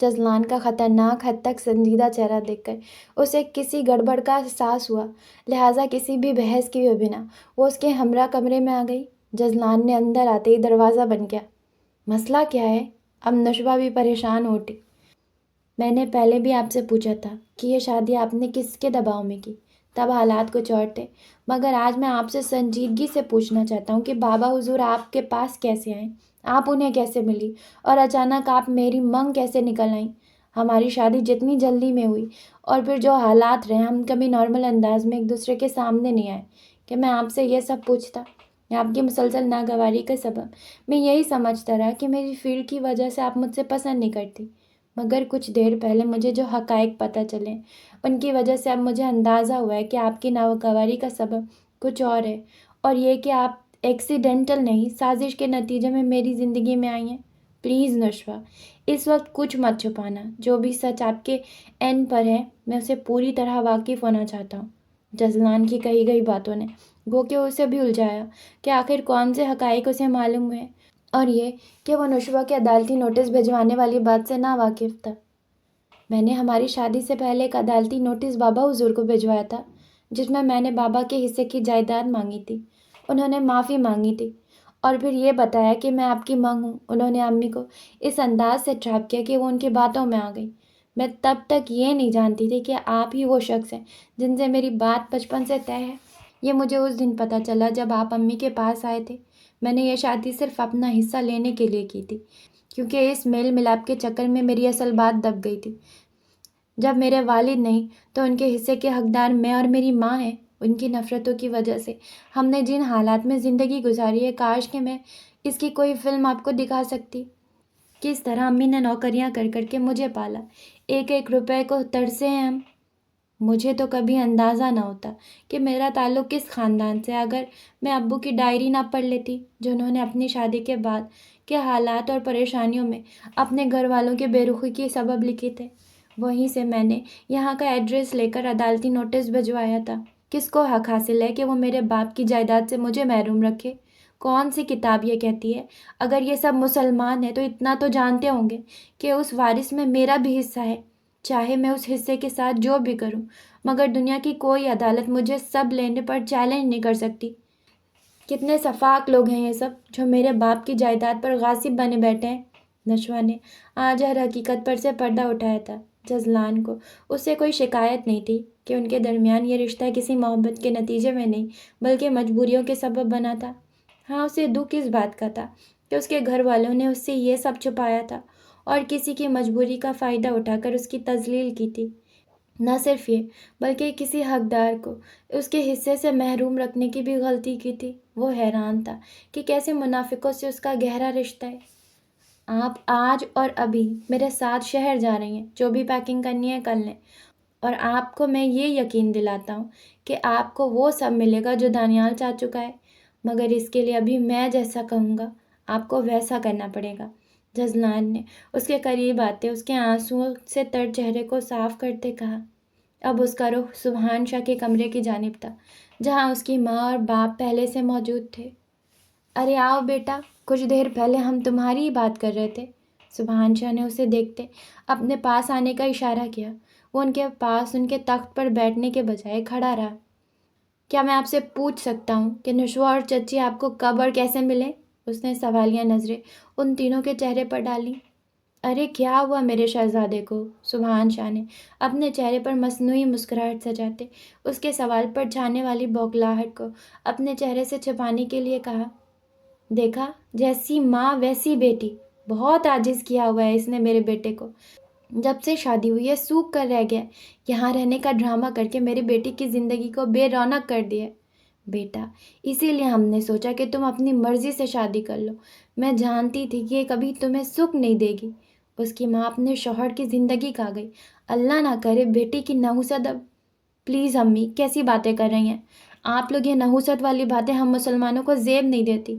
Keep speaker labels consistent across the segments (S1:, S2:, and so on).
S1: جزلان کا خطرناک حد تک سنجیدہ چہرہ دیکھ کر اسے کسی گڑبڑ کا احساس ہوا، لہٰذا کسی بھی بحث کیے بنا وہ اس کے ہمراہ کمرے میں آ گئی۔ جزلان نے اندر آتے ہی دروازہ بند کیا۔ مسئلہ کیا ہے؟ اب نشوہ بھی پریشان ہو اٹھی۔ میں نے پہلے بھی آپ سے پوچھا تھا کہ یہ شادی آپ نے کس کے دباؤ میں کی، تب حالات کچھ اور تھے، مگر آج میں آپ سے سنجیدگی سے پوچھنا چاہتا ہوں کہ بابا حضور آپ کے پاس کیسے آئیں؟ آپ انہیں کیسے ملی اور اچانک آپ میری منگ کیسے نکل آئیں؟ ہماری شادی جتنی جلدی میں ہوئی اور پھر جو حالات رہے، ہم کبھی نارمل انداز میں ایک دوسرے کے سامنے نہیں آئے کہ میں آپ سے یہ سب پوچھتا۔ آپ کی مسلسل ناگواری کا سبب میں یہی سمجھتا رہا کہ میری فیلڈ کی وجہ سے آپ مجھ سے پسند نہیں کرتی، مگر کچھ دیر پہلے مجھے جو حقائق پتہ چلے ان کی وجہ سے اب مجھے اندازہ ہوا ہے کہ آپ کی ناگواری کا سبب کچھ اور ہے، اور یہ کہ آپ ایکسیڈنٹل نہیں، سازش کے نتیجے میں میری زندگی میں آئی ہیں۔ پلیز نشوہ، اس وقت کچھ مت چھپانا، جو بھی سچ آپ کے اینڈ پر ہے میں اسے پوری طرح واقف ہونا چاہتا ہوں۔ جزلان کی کہی گئی باتوں نے گو کہ اسے بھی الجھایا کہ آخر کون سے حقائق اسے معلوم ہوئے، اور یہ کہ وہ نشوہ کے عدالتی نوٹس بھجوانے والی بات سے ناواقف تھا۔ میں نے ہماری شادی سے پہلے ایک عدالتی نوٹس بابا حضور کو بھجوایا تھا، جس میں نے بابا کے حصے کی جائیداد مانگی تھی۔ انہوں نے معافی مانگی تھی اور پھر یہ بتایا کہ میں آپ کی مانگ ہوں۔ انہوں نے امی کو اس انداز سے ٹریپ کیا کہ وہ ان کی باتوں میں آ گئی۔ میں تب تک یہ نہیں جانتی تھی کہ آپ ہی وہ شخص ہیں جن سے میری بات بچپن سے طے ہے۔ یہ مجھے اس دن پتہ چلا جب آپ امی کے پاس آئے تھے۔ میں نے یہ شادی صرف اپنا حصہ لینے کے لیے کی تھی، کیونکہ اس میل ملاپ کے چکر میں میری اصل بات دب گئی تھی۔ جب میرے والد نہیں تو ان کے حصے کے حقدار میں اور میری ماں ہیں۔ ان کی نفرتوں کی وجہ سے ہم نے جن حالات میں زندگی گزاری ہے، کاش کہ میں اس کی کوئی فلم آپ کو دکھا سکتی۔ کس طرح امی نے نوکریاں کر کر کے مجھے پالا، ایک ایک روپے کو ترسے ہیں ہم۔ مجھے تو کبھی اندازہ نہ ہوتا کہ میرا تعلق کس خاندان سے، اگر میں ابو کی ڈائری نہ پڑھ لیتی جو انہوں نے اپنی شادی کے بعد کے حالات اور پریشانیوں میں اپنے گھر والوں کے بے رخی کے سبب لکھے تھے۔ وہیں سے میں نے یہاں کا ایڈریس لے کر عدالتی نوٹس بھجوایا تھا۔ کس کو حق حاصل ہے کہ وہ میرے باپ کی جائیداد سے مجھے محروم رکھے؟ کون سی کتاب یہ کہتی ہے؟ اگر یہ سب مسلمان ہیں تو اتنا تو جانتے ہوں گے کہ اس وارث میں میرا بھی حصہ ہے، چاہے میں اس حصے کے ساتھ جو بھی کروں، مگر دنیا کی کوئی عدالت مجھے سب لینے پر چیلنج نہیں کر سکتی۔ کتنے سفاک لوگ ہیں یہ سب جو میرے باپ کی جائیداد پر غاصب بنے بیٹھے ہیں۔ نشوہ نے آج ہر حقیقت پر سے پردہ اٹھایا تھا۔ جزلان کو اس سے کوئی شکایت نہیں تھی کہ ان کے درمیان یہ رشتہ کسی محبت کے نتیجے میں نہیں بلکہ مجبوریوں کے سبب بنا تھا۔ ہاں، اسے دکھ اس بات کا تھا کہ اس کے گھر والوں نے اس سے یہ سب چھپایا تھا اور کسی کی مجبوری کا فائدہ اٹھا کر اس کی تذلیل کی تھی۔ نہ صرف یہ بلکہ کسی حقدار کو اس کے حصے سے محروم رکھنے کی بھی غلطی کی تھی۔ وہ حیران تھا کہ کیسے منافقوں سے اس کا گہرا رشتہ ہے۔ آپ آج اور ابھی میرے ساتھ شہر جا رہی ہیں، جو بھی پیکنگ کرنی ہے کر لیں، اور آپ کو میں یہ یقین دلاتا ہوں کہ آپ کو وہ سب ملے گا جو دانیال چاہ چکا ہے، مگر اس کے لیے ابھی میں جیسا کہوں گا آپ کو ویسا کرنا پڑے گا۔ جزلان نے اس کے قریب آتے اس کے آنسوؤں سے تر چہرے کو صاف کرتے کہا۔ اب اس کا رخ سبحان شاہ کے کمرے کی جانب تھا، جہاں اس کی ماں اور باپ پہلے سے موجود تھے۔ ارے آؤ بیٹا، کچھ دیر پہلے ہم تمہاری ہی بات کر رہے تھے۔ سبحان شاہ نے اسے دیکھتے اپنے پاس آنے کا اشارہ کیا۔ وہ ان کے پاس ان کے تخت پر بیٹھنے کے بجائے کھڑا رہا۔ کیا میں آپ سے پوچھ سکتا ہوں کہ نشوہ اور چچی آپ کو کب اور کیسے ملے؟ اس نے سوالیہ نظریں ان تینوں کے چہرے پر ڈالیں۔ ارے کیا ہوا میرے شہزادے کو؟ سبحان شاہ نے اپنے چہرے پر مصنوعی مسکراہٹ سجاتے اس کے سوال پر چھانے والی بوکھلاہٹ کو اپنے چہرے سے چھپانے کے لیے کہا۔ دیکھا، جیسی ماں ویسی بیٹی، بہت عاجز کیا ہوا ہے اس نے میرے بیٹے کو۔ جب سے شادی ہوئی ہے سوکھ کر رہ گیا، یہاں رہنے کا ڈرامہ کر کے میری بیٹی کی زندگی کو بے رونق کر دیا۔ بیٹا، اسی لیے ہم نے سوچا کہ تم اپنی مرضی سے شادی کر لو۔ میں جانتی تھی کہ یہ کبھی تمہیں سکھ نہیں دے گی۔ اس کی ماں اپنے شوہر کی زندگی کھا گئی، اللہ نہ کرے بیٹی کی نحوست۔ اب پلیز امی، کیسی باتیں کر رہی ہیں آپ لوگ؟ یہ نحوست والی باتیں ہم مسلمانوں کو زیب نہیں دیتی۔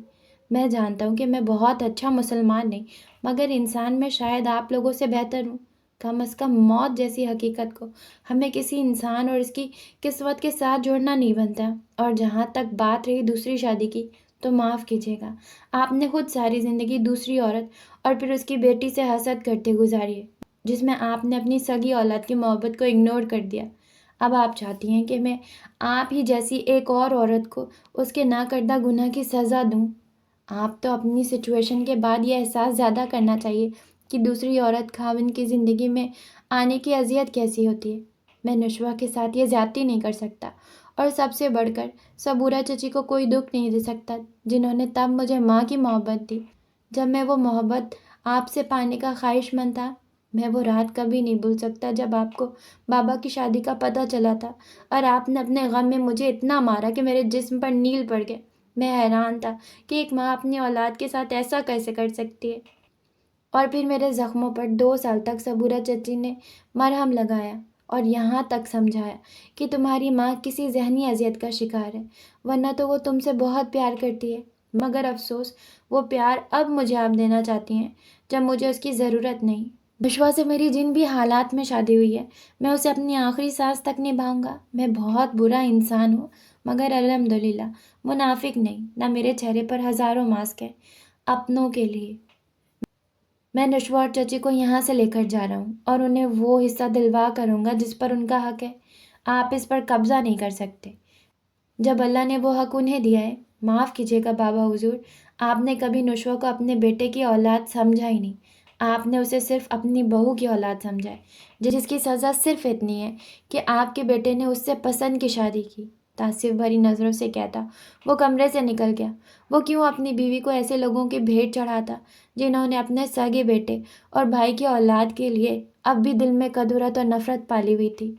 S1: میں جانتا ہوں کہ میں بہت اچھا مسلمان نہیں، مگر انسان میں شاید آپ لوگوں سے بہتر ہوں۔ کم از کم موت جیسی حقیقت کو ہمیں کسی انسان اور اس کی قسمت کے ساتھ جوڑنا نہیں بنتا۔ اور جہاں تک بات رہی دوسری شادی کی، تو معاف کیجیے گا، آپ نے خود ساری زندگی دوسری عورت اور پھر اس کی بیٹی سے حسد کرتے گزاری ہے۔ جس میں آپ نے اپنی سگی اولاد کی محبت کو اگنور کر دیا۔ اب آپ چاہتی ہیں کہ میں آپ ہی جیسی ایک اور عورت کو اس کے نہ کردہ گناہ کی سزا دوں۔ آپ تو اپنی سچویشن کے بعد یہ احساس زیادہ کرنا چاہیے کہ دوسری عورت خاوند کی زندگی میں آنے کی اذیت کیسی ہوتی ہے۔ میں نشوہ کے ساتھ یہ زیادتی نہیں کر سکتا، اور سب سے بڑھ کر صبورہ چچی کو کوئی دکھ نہیں دے سکتا، جنہوں نے تب مجھے ماں کی محبت دی جب میں وہ محبت آپ سے پانے کا خواہش مند تھا۔ میں وہ رات کبھی نہیں بھول سکتا جب آپ کو بابا کی شادی کا پتہ چلا تھا اور آپ نے اپنے غم میں مجھے اتنا مارا کہ میرے جسم پر نیل پڑ گئے۔ میں حیران تھا کہ ایک ماں اپنی اولاد کے ساتھ ایسا کیسے کر سکتی ہے۔ اور پھر میرے زخموں پر 2 سال تک صبورہ چچی نے مرہم لگایا اور یہاں تک سمجھایا کہ تمہاری ماں کسی ذہنی اذیت کا شکار ہے، ورنہ تو وہ تم سے بہت پیار کرتی ہے۔ مگر افسوس وہ پیار اب مجھے آپ دینا چاہتی ہیں جب مجھے اس کی ضرورت نہیں۔ نشوہ سے میری جن بھی حالات میں شادی ہوئی ہے، میں اسے اپنی آخری سانس تک نبھاؤں گا۔ میں بہت برا انسان ہوں، مگر الحمدللہ منافق نہیں، نہ میرے چہرے پر ہزاروں ماسک ہیں اپنوں کے لیے۔ میں نشوہ اور چچی کو یہاں سے لے کر جا رہا ہوں اور انہیں وہ حصہ دلوا کروں گا جس پر ان کا حق ہے۔ آپ اس پر قبضہ نہیں کر سکتے۔ جب اللہ نے وہ حق انہیں دیا ہے، معاف کیجیے گا بابا حضور، آپ نے کبھی نشوہ کو اپنے بیٹے کی اولاد سمجھا ہی نہیں۔ آپ نے اسے صرف اپنی بہو کی اولاد سمجھا ہے، جس کی سزا صرف اتنی ہے کہ آپ کے بیٹے نے اس سے پسند کی شادی کی۔ تعصب بھری نظروں سے کہتا وہ کمرے سے نکل گیا۔ وہ کیوں اپنی بیوی کو ایسے لوگوں کی بھیٹ چڑھاتا جنہوں نے اپنے سگے بیٹے اور بھائی کی اولاد کے لیے اب بھی دل میں کدورت اور نفرت پالی ہوئی تھی۔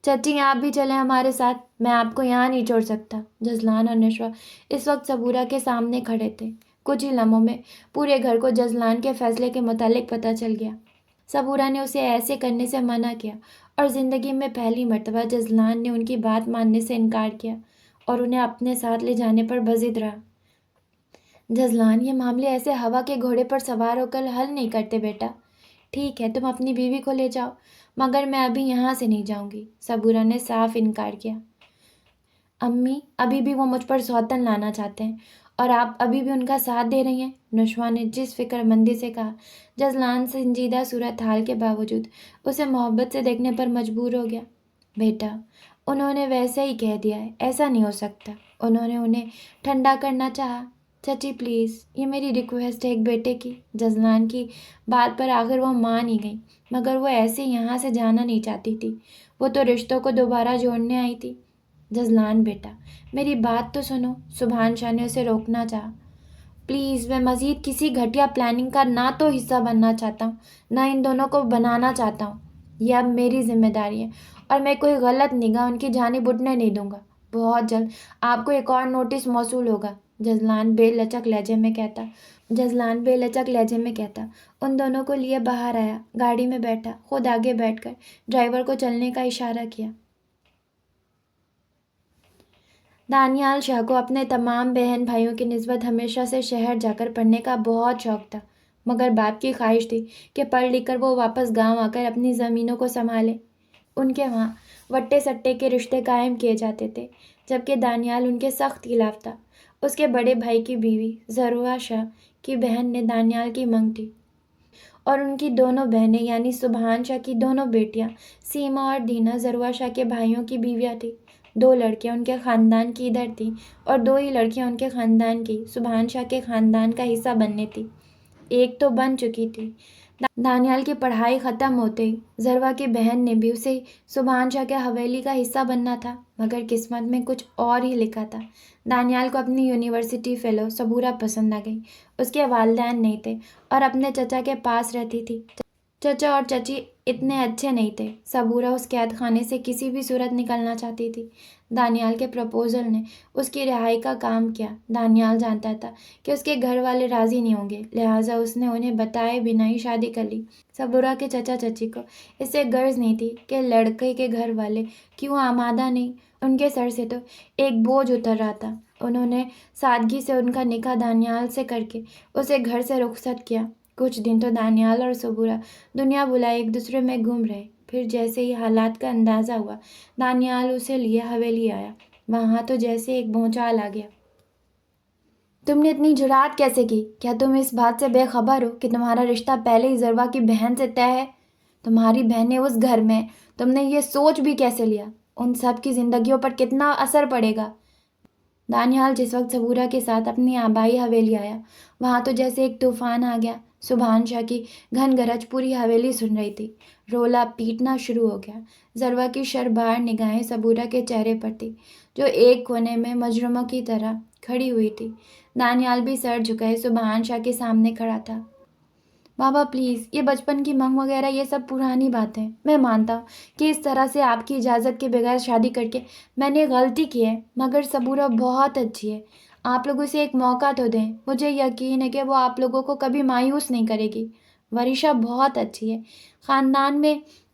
S1: چچی آپ بھی چلیں ہمارے ساتھ، میں آپ کو یہاں نہیں چھوڑ سکتا۔ جزلان اور نشوہ اس وقت صبورہ کے سامنے کھڑے تھے۔ کچھ ہی لمحوں میں پورے گھر کو جزلان کے فیصلے کے متعلق پتہ چل گیا۔ صبورہ نے اسے ایسے کرنے سے منع کیا اور زندگی میں پہلی مرتبہ جزلان نے ان کی بات ماننے سے انکار کیا اور انہیں اپنے ساتھ لے جانے پر بضد رہا۔ جزلان، یہ معاملے ایسے ہوا کے گھوڑے پر سوار ہو کر حل نہیں کرتے بیٹا۔ ٹھیک ہے، تم اپنی بیوی کو لے جاؤ، مگر میں ابھی یہاں سے نہیں جاؤں گی۔ صبورہ نے صاف انکار کیا۔ امی، ابھی بھی وہ مجھ پر سوتن لانا چاہتے ہیں اور آپ ابھی بھی ان کا ساتھ دے رہی ہیں، نشوہ نے جس فکر مندی سے کہا۔ جزلان سنجیدہ صورتحال کے باوجود اسے محبت سے دیکھنے پر مجبور ہو گیا۔ بیٹا، انہوں نے ویسے ہی کہہ دیا ہے، ایسا نہیں ہو سکتا۔ انہوں نے انہیں ٹھنڈا کرنا چاہا۔ چچی پلیز، یہ میری ریکویسٹ ہے ایک بیٹے کی۔ جزلان کی بات پر آخر وہ مان ہی گئی، مگر وہ ایسے یہاں سے جانا نہیں چاہتی تھی۔ وہ تو رشتوں کو دوبارہ جوڑنے آئی تھی۔ جزلان بیٹا، میری بات تو سنو، سبحان شاہ نے اسے روکنا چاہا۔ پلیز، میں مزید کسی گھٹیا پلاننگ کا نہ تو حصہ بننا چاہتا ہوں، نہ ان دونوں کو بنانا چاہتا ہوں۔ یہ اب میری ذمہ داری ہے اور میں کوئی غلط نگاہ ان کی جانب اٹھنے نہیں دوں گا۔ بہت جلد آپ کو ایک اور نوٹس موصول ہوگا، جزلان بے لچک لہجے میں کہتا۔ ان دونوں کو لیے باہر آیا، گاڑی میں بیٹھا، خود آگے بیٹھ کر ڈرائیور کو چلنے کا اشارہ کیا۔ دانیال شاہ کو اپنے تمام بہن بھائیوں کی نسبت ہمیشہ سے شہر جا کر پڑھنے کا بہت شوق تھا، مگر باپ کی خواہش تھی کہ پڑھ لکھ کر وہ واپس گاؤں آ کر اپنی زمینوں کو سنبھالے۔ ان کے وہاں وٹے سٹے کے رشتے قائم کیے جاتے تھے، جبکہ دانیال ان کے سخت خلاف تھا۔ اس کے بڑے بھائی کی بیوی ضروہ شاہ کی بہن نے دانیال کی منگ تھی اور ان کی دونوں بہنیں یعنی سبحان شاہ کی دونوں بیٹیاں سیما اور دینا ضروہ شاہ کے بھائیوں کی بیویاں تھیں۔ 2 لڑکیاں ان کے خاندان کی ادھر تھیں اور 2 ہی لڑکیاں ان کے خاندان کی سبحان شاہ کے خاندان کا حصہ بننے تھیں۔ ایک تو بن چکی تھی۔ دانیال کی پڑھائی ختم ہوتے ہی ضروہ کی بہن نے بھی اسے سبحان شاہ کے حویلی کا حصہ بننا تھا، مگر قسمت میں کچھ اور ہی لکھا تھا۔ دانیال کو اپنی یونیورسٹی فیلو صبورہ پسند نہ گئی۔ اس کے والدین نہیں تھے اور اپنے چچا کے پاس رہتی تھی۔ چچا اور چچی اتنے اچھے نہیں تھے۔ صبورہ اس قید خانے سے کسی بھی صورت نکلنا چاہتی تھی۔ دانیال کے پروپوزل نے اس کی رہائی کا کام کیا۔ دانیال جانتا تھا کہ اس کے گھر والے راضی نہیں ہوں گے، لہٰذا اس نے انہیں بتائے بنا ہی شادی کر لی۔ صبورہ کے چچا چچی کو اس سے غرض نہیں تھی کہ لڑکے کے گھر والے کیوں آمادہ نہیں، ان کے سر سے تو ایک بوجھ اتر رہا تھا۔ انہوں نے سادگی سے ان کا نکاح دانیال سے کر کے اسے گھر سے رخصت کیا۔ کچھ دن تو دانیال اور صبورہ دنیا بھلائے ایک دوسرے میں گم رہے، پھر جیسے ہی حالات کا اندازہ ہوا دانیال اسے لیے حویلی آیا۔ وہاں تو جیسے ایک بھونچال آ گیا۔ تم نے اتنی جرات کیسے کی؟ کیا تم اس بات سے بے خبر ہو کہ تمہارا رشتہ پہلے ہی ضربا کی بہن سے طے ہے؟ تمہاری بہنیں اس گھر میں، تم نے یہ سوچ بھی کیسے لیا؟ ان سب کی زندگیوں پر کتنا اثر پڑے گا؟ دانیال جس وقت صبورہ کے ساتھ اپنی آبائی حویلی آیا، وہاں تو جیسے ایک طوفان آ گیا۔ سبحان شاہ کی گھن گرج پوری حویلی سن رہی تھی۔ رولا پیٹنا شروع ہو گیا۔ ضربا کی شربار نگاہیں صبورہ کے چہرے پر تھی، جو ایک کونے میں مجرمہ کی طرح کھڑی ہوئی تھی۔ دانیال بھی سر جھکائے سبحان شاہ کے سامنے کھڑا تھا۔ بابا پلیز، یہ بچپن کی منگ وغیرہ یہ سب پرانی باتیں، میں مانتا ہوں کہ اس طرح سے آپ کی اجازت کے بغیر شادی کر کے میں نے غلطی کی ہے، مگر صبورہ بہت اچھی ہے۔ آپ لوگ اسے ایک موقع تو دیں۔ مجھے یقین ہے کہ وہ آپ لوگوں کو کبھی مایوس نہیں کرے گی۔ ورشا بہت اچھی ہے۔ خاندان میں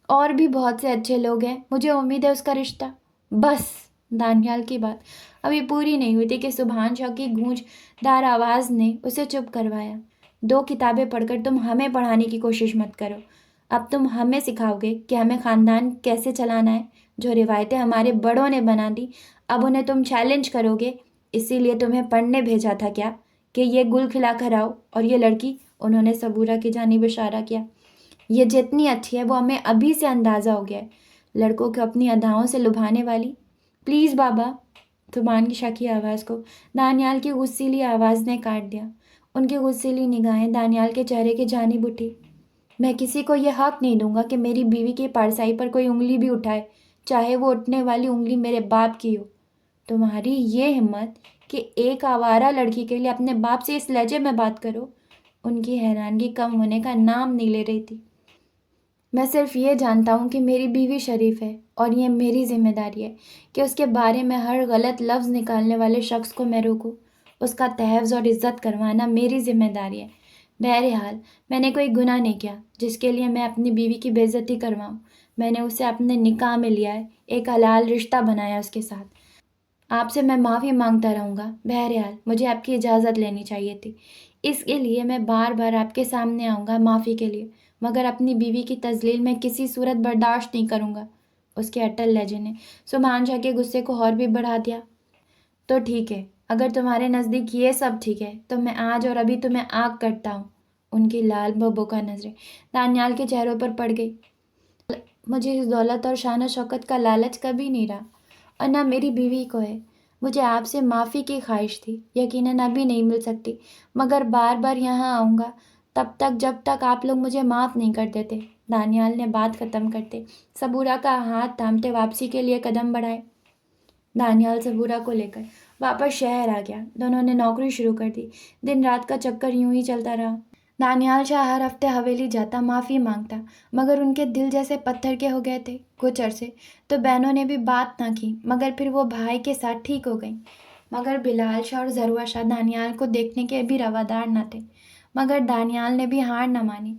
S1: اور بھی بہت سے اچھے لوگ ہیں، مجھے امید ہے اس کا رشتہ۔ بس، دانیال کی بات ابھی پوری نہیں ہوئی تھی کہ سبحان شاہ کی گونج دار آواز نے اسے چپ کروایا۔ 2 کتابیں پڑھ کر تم ہمیں پڑھانے کی کوشش مت کرو۔ اب تم ہمیں سکھاؤ گے کہ ہمیں خاندان کیسے چلانا ہے۔ جو روایتیں ہمارے بڑوں نے بنا دی، اب انہیں تم چیلنج کرو گے۔ اسی لیے تمہیں پڑھنے بھیجا تھا کیا کہ یہ گل کھلا کر آؤ؟ اور یہ لڑکی، انہوں نے صبورہ کی جانب اشارہ کیا، یہ جتنی اچھی ہے وہ ہمیں ابھی سے اندازہ ہو گیا ہے، لڑکوں کو اپنی اداؤں سے لبھانے والی۔ پلیز بابا، سبحان شاہ کی آواز کو دانیال کی غصیلی آواز نے کاٹ دیا۔ ان کی غصیلی نگاہیں دانیال کے چہرے کی جانب اٹھی۔ میں کسی کو یہ حق نہیں دوں گا کہ میری بیوی کی پارسائی پر کوئی انگلی بھی اٹھائے، چاہے وہ اٹھنے والی انگلی میرے باپ کی ہو۔ تمہاری یہ ہمت کہ ایک آوارہ لڑکی کے لیے اپنے باپ سے اس لہجے میں بات کرو؟ ان کی حیرانگی کم ہونے کا نام نہیں لے رہی تھی۔ میں صرف یہ جانتا ہوں کہ میری بیوی شریف ہے، اور یہ میری ذمہ داری ہے کہ اس کے بارے میں ہر غلط لفظ نکالنے والے شخص کو میں روکوں۔ اس کا تحفظ اور عزت کروانا میری ذمہ داری ہے۔ بہرحال میں نے کوئی گناہ نہیں کیا جس کے لیے میں اپنی بیوی کی بے عزتی کرواؤں۔ میں نے اسے اپنے نکاح میں لیا ہے، ایک حلال رشتہ بنایا اس کے ساتھ۔ آپ سے میں معافی مانگتا رہوں گا۔ بہرحال مجھے آپ کی اجازت لینی چاہیے تھی، اس کے لیے میں بار بار آپ کے سامنے آؤں گا معافی کے لیے، مگر اپنی بیوی کی تذلیل میں کسی صورت برداشت نہیں کروں گا۔ اس کے اٹل لہجے نے سبحان شاہ کے غصے کو اور بھی بڑھا دیا۔ تو ٹھیک ہے، اگر تمہارے نزدیک یہ سب ٹھیک ہے تو میں آج اور ابھی تمہیں آگ کرتا ہوں۔ ان کی لال ببوکا نظریں دانیال کے چہروں پر پڑ گئی۔ مجھے اس دولت اور شان و شوکت کا لالچ کبھی نہیں رہا، اور نہ میری بیوی کو ہے۔ مجھے آپ سے معافی کی خواہش تھی، یقیناً ابھی نہیں مل سکتی، مگر بار بار یہاں آؤں گا تب تک جب تک آپ لوگ مجھے معاف نہیں کر دیتے۔ دانیال نے بات ختم کرتے صبورہ کا ہاتھ تھامتے واپسی کے لیے قدم بڑھائے۔ دانیال صبورہ کو لے کر واپس شہر آ گیا۔ دونوں نے نوکری شروع کر دی۔ دن رات کا چکر یوں ہی چلتا رہا۔ دانیال شاہ ہر ہفتے حویلی جاتا، معافی مانگتا، مگر ان کے دل جیسے پتھر کے ہو گئے تھے۔ کچھ عرصے تو بہنوں نے بھی بات نہ کی، مگر پھر وہ بھائی کے ساتھ ٹھیک ہو گئیں۔ مگر بلال شاہ اور ضرور شاہ دانیال کو دیکھنے کے بھی روادار نہ تھے، مگر دانیال نے بھی ہار نہ مانی۔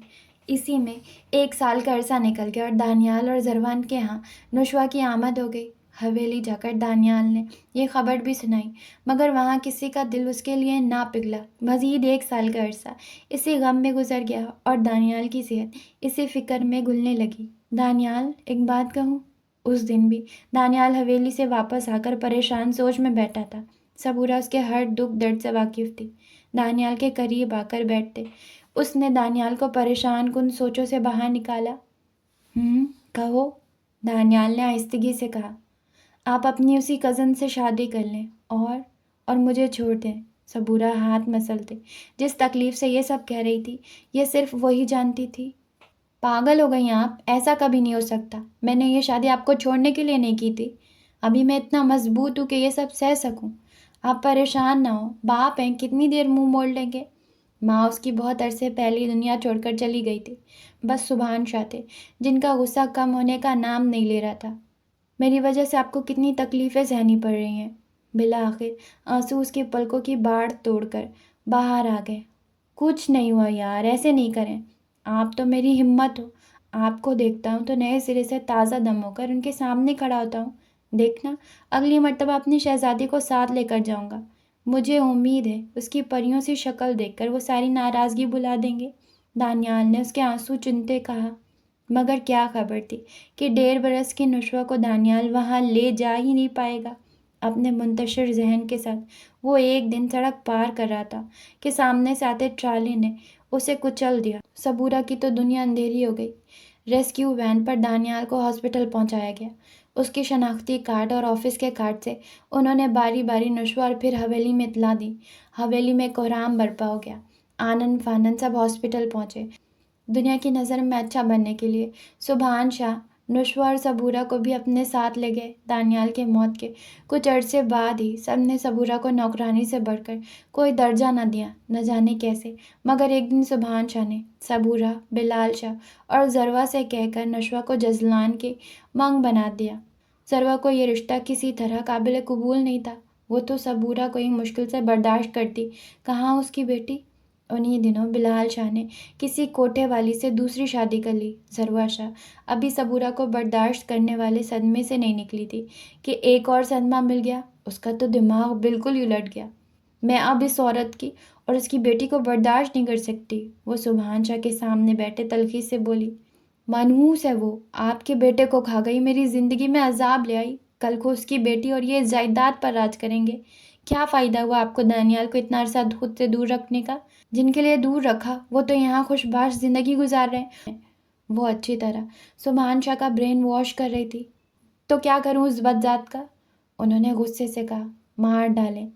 S1: اسی میں 1 سال کا عرصہ نکل گیا اور دانیال اور زروان کے ہاں نشوہ کی آمد ہو گئی۔ حویلی جا کر دانیال نے یہ خبر بھی سنائی، مگر وہاں کسی کا دل اس کے لیے نہ پگھلا۔ مزید 1 سال کا عرصہ اسی غم میں گزر گیا اور دانیال کی صحت اسی فکر میں گلنے لگی۔ دانیال، ایک بات کہوں؟ اس دن بھی دانیال حویلی سے واپس آ کر پریشان سوچ میں بیٹھا تھا۔ صبورہ اس کے ہر دکھ درد سے واقف تھی۔ دانیال کے قریب آ کر بیٹھتے اس نے دانیال کو پریشان کن سوچوں سے باہر نکالا۔ کہو، دانیال نے آہستگی سے کہا۔ آپ اپنی اسی کزن سے شادی کر لیں اور مجھے چھوڑ دیں۔ صبورہ ہاتھ مسلتے جس تکلیف سے یہ سب کہہ رہی تھی، یہ صرف وہی جانتی تھی۔ پاگل ہو گئی آپ، ایسا کبھی نہیں ہو سکتا۔ میں نے یہ شادی آپ کو چھوڑنے کے لیے نہیں کی تھی۔ ابھی میں اتنا مضبوط ہوں کہ یہ سب سہ سکوں۔ آپ پریشان نہ ہو، باپ ہیں، کتنی دیر منہ موڑ لیں گے؟ ماں اس کی بہت عرصے پہلے دنیا چھوڑ کر چلی گئی تھی۔ بس سبحان شاہ تھے جن کا غصہ کم ہونے کا نام نہیں لے رہا تھا۔ میری وجہ سے آپ کو کتنی تکلیفیں سہنی پڑ رہی ہیں۔ بالآخر آنسو اس کی پلکوں کی باڑ توڑ کر باہر آ گئے۔ کچھ نہیں ہوا یار، ایسے نہیں کریں۔ آپ تو میری ہمت ہو۔ آپ کو دیکھتا ہوں تو نئے سرے سے تازہ دم ہو کر ان کے سامنے کھڑا ہوتا ہوں۔ دیکھنا، اگلی مرتبہ اپنی شہزادی کو ساتھ لے کر جاؤں گا۔ مجھے امید ہے اس کی پریوں سی شکل دیکھ کر وہ ساری ناراضگی بھلا دیں گے۔ دانیال نے اس کے آنسو چنتے کہا۔ مگر کیا خبر تھی کہ 1.5 برس کی نشوہ کو دانیال وہاں لے جا ہی نہیں پائے گا۔ اپنے منتشر ذہن کے ساتھ وہ ایک دن سڑک پار کر رہا تھا کہ سامنے سے آتے ٹرالی نے اسے کچل دیا۔ صبورہ کی تو دنیا اندھیری ہو گئی۔ ریسکیو وین پر دانیال کو ہاسپٹل پہنچایا گیا۔ اس کی شناختی کارڈ اور آفس کے کارڈ سے انہوں نے باری باری نشوا اور پھر حویلی میں اطلاع دی۔ حویلی میں کوہرام برپا ہو گیا۔ آنند فانند سب ہاسپٹل پہنچے دنیا کی نظر میں اچھا بننے کے لیے۔ سبحان شاہ، نشوا اور صبورہ کو بھی اپنے ساتھ لے گئے۔ دانیال کے موت کے کچھ عرصے بعد ہی سب نے صبورہ کو نوکرانی سے بڑھ کر کوئی درجہ نہ دیا، نہ جانے کیسے، مگر ایک دن سبحان شاہ نے صبورہ، بلال شاہ اور ذروہ سے کہہ کر نشوا کو جزلان کی منگ بنا دیا۔ ذروہ کو یہ رشتہ کسی طرح قابل قبول نہیں تھا۔ وہ تو صبورہ کو ہی مشکل سے برداشت کرتی، کہاں اس کی بیٹی۔ انہی دنوں بلال شاہ نے کسی کوٹھے والی سے دوسری شادی کر لی۔ ذروہ شاہ ابھی صبورہ کو برداشت کرنے والے صدمے سے نہیں نکلی تھی کہ ایک اور صدمہ مل گیا۔ اس کا تو دماغ بالکل ہی الٹ گیا۔ میں اب اس عورت کی اور اس کی بیٹی کو برداشت نہیں کر سکتی، وہ سبحان شاہ کے سامنے بیٹھے تلخی سے بولی۔ منحوس ہے وہ، آپ کے بیٹے کو کھا گئی، میری زندگی میں عذاب لے آئی، کل کو اس کی بیٹی اور یہ جائیداد پر راج کریں گے۔ کیا فائدہ ہوا آپ کو دانیال کو اتنا عرصہ خود سے دور رکھنے کا؟ جن کے لیے دور رکھا وہ تو یہاں خوش باش زندگی گزار رہے ہیں۔ وہ اچھی طرح سبحان شاہ کا برین واش کر رہی تھی۔ تو کیا کروں اس بدذات کا؟ انہوں نے غصے سے کہا۔ مار ڈالیں،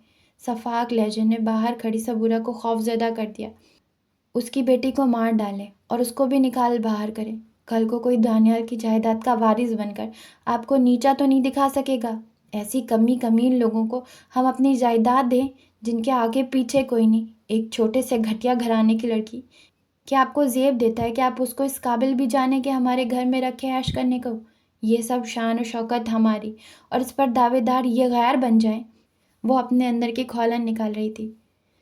S1: صفاق لہجے نے باہر کھڑی صبورہ کو خوفزدہ کر دیا۔ اس کی بیٹی کو مار ڈالیں اور اس کو بھی نکال باہر کریں۔ کل کو کوئی دانیال کی جائیداد کا وارث بن کر آپ کو نیچا تو نہیں دکھا سکے گا۔ ایسی کمین لوگوں کو ہم اپنی جائیداد دیں جن کے آگے پیچھے کوئی نہیں، ایک چھوٹے سے گھٹیا گھرانے کی لڑکی۔ کیا آپ کو زیب دیتا ہے کہ آپ اس کو اس قابل بھی جانیں کہ ہمارے گھر میں رکھے عیش کرنے کو؟ یہ سب شان و شوکت ہماری اور اس پر دعوے دار یہ غیر بن جائیں۔ وہ اپنے اندر کی کھولن نکال رہی تھی۔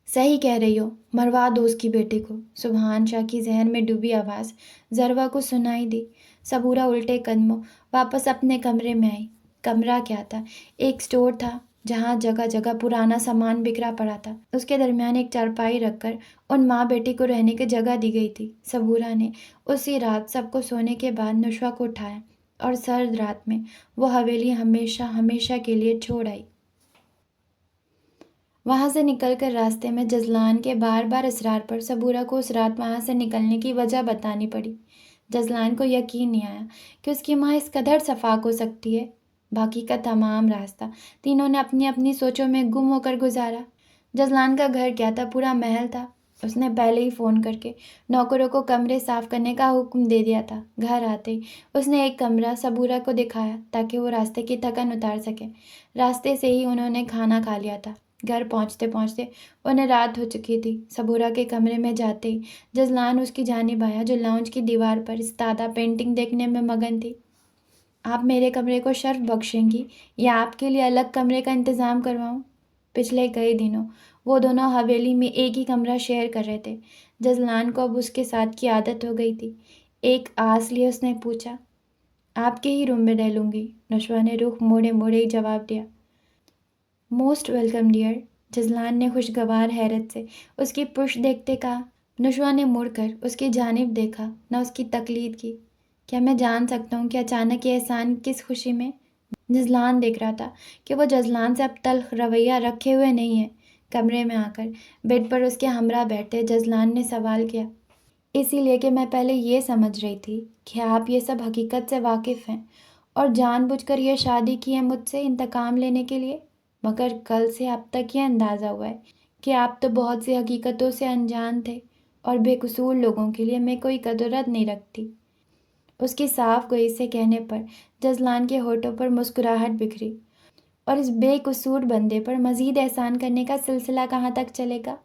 S1: صحیح کہہ رہی ہو، مروا دو اس کی بیٹے کو، سبحان شاہ کی ذہن میں ڈوبی آواز ذروہ کو سنائی دی۔ صبورہ الٹے قدموں واپس اپنے کمرے میں آئی۔ کمرہ کیا تھا، ایک اسٹور تھا جہاں جگہ جگہ پرانا سامان بکھرا پڑا تھا۔ اس کے درمیان ایک چارپائی رکھ کر ان ماں بیٹی کو رہنے کی جگہ دی گئی تھی۔ صبورہ نے اسی رات سب کو سونے کے بعد نشوا کو اٹھایا اور سرد رات میں وہ حویلی ہمیشہ ہمیشہ کے لیے چھوڑ آئی۔ وہاں سے نکل کر راستے میں جزلان کے بار بار اصرار پر صبورہ کو اس رات وہاں سے نکلنے کی وجہ بتانی پڑی۔ جزلان کو یقین نہیں آیا کہ اس کی ماں اس قدر صفاق ہو سکتی ہے۔ باقی کا تمام راستہ تینوں نے اپنی اپنی سوچوں میں گم ہو کر گزارا۔ جزلان کا گھر کیا تھا، پورا محل تھا۔ اس نے پہلے ہی فون کر کے نوکروں کو کمرے صاف کرنے کا حکم دے دیا تھا۔ گھر آتے ہی اس نے ایک کمرہ صبورہ کو دکھایا تاکہ وہ راستے کی تھکن اتار سکے۔ راستے سے ہی انہوں نے کھانا کھا لیا تھا۔ گھر پہنچتے پہنچتے انہیں رات ہو چکی تھی۔ صبورہ کے کمرے میں جاتے ہی جزلان اس کی جانب آیا جو لاؤنج کی دیوار پر استادہ پینٹنگ دیکھنے میں مگن تھی۔ آپ میرے کمرے کو شرف بخشیں گی یا آپ کے لیے الگ کمرے کا انتظام کرواؤں؟ پچھلے کئی دنوں وہ دونوں حویلی میں ایک ہی کمرہ شیئر کر رہے تھے۔ جزلان کو اب اس کے ساتھ کی عادت ہو گئی تھی۔ ایک آس لیے اس نے پوچھا، آپ کے ہی روم میں رہ لوں گی؟ نشوا نے رخ موڑے موڑے ہی جواب دیا۔ موسٹ ویلکم ڈیئر، جزلان نے خوشگوار حیرت سے اس کی پشت دیکھتے کہا۔ نشوا نے مڑ کر اس کی جانب دیکھا، نہ اس کی تقلید کی۔ کیا میں جان سکتا ہوں کہ اچانک یہ احسان کس خوشی میں؟ جزلان دیکھ رہا تھا کہ وہ جزلان سے اب تلخ رویہ رکھے ہوئے نہیں ہے۔ کمرے میں آ کر بیڈ پر اس کے ہمراہ بیٹھے جزلان نے سوال کیا۔ اسی لیے کہ میں پہلے یہ سمجھ رہی تھی کہ آپ یہ سب حقیقت سے واقف ہیں اور جان بوجھ کر یہ شادی کی ہے مجھ سے انتقام لینے کے لیے، مگر کل سے اب تک یہ اندازہ ہوا ہے کہ آپ تو بہت سی حقیقتوں سے انجان تھے اور بے قصور لوگوں کے لیے میں کوئی قدرت نہیں رکھتی۔ اس کی صاف گوئی سے کہنے پر جزلان کے ہونٹوں پر مسکراہٹ بکھری۔ اور اس بے قصور بندے پر مزید احسان کرنے کا سلسلہ کہاں تک چلے گا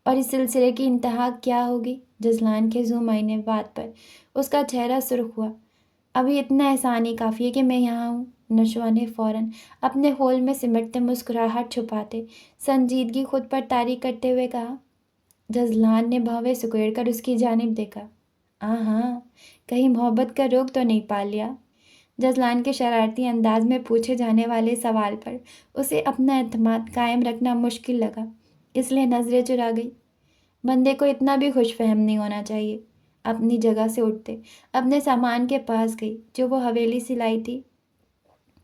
S1: اور اس سلسلے کی انتہا کیا ہوگی؟ جزلان کے زوم آئینے بات پر اس کا چہرہ سرخ ہوا۔ ابھی اتنا احسان ہی کافی ہے کہ میں یہاں ہوں، نشوا نے فوراً اپنے ہول میں سمٹتے مسکراہٹ چھپاتے سنجیدگی خود پر طاری کرتے ہوئے کہا۔ جزلان نے بھویں سکیڑ کر اس کی جانب دیکھا۔ ہاں، کہیں محبت کا روگ تو نہیں پال لیا؟ جزلان کے شرارتی انداز میں پوچھے جانے والے سوال پر اسے اپنا اعتماد قائم رکھنا مشکل لگا، اس لیے نظریں چرا گئی۔ بندے کو اتنا بھی خوش فہم نہیں ہونا چاہیے۔ اپنی جگہ سے اٹھتے اپنے سامان کے پاس گئی جو وہ حویلی سے لائی تھی۔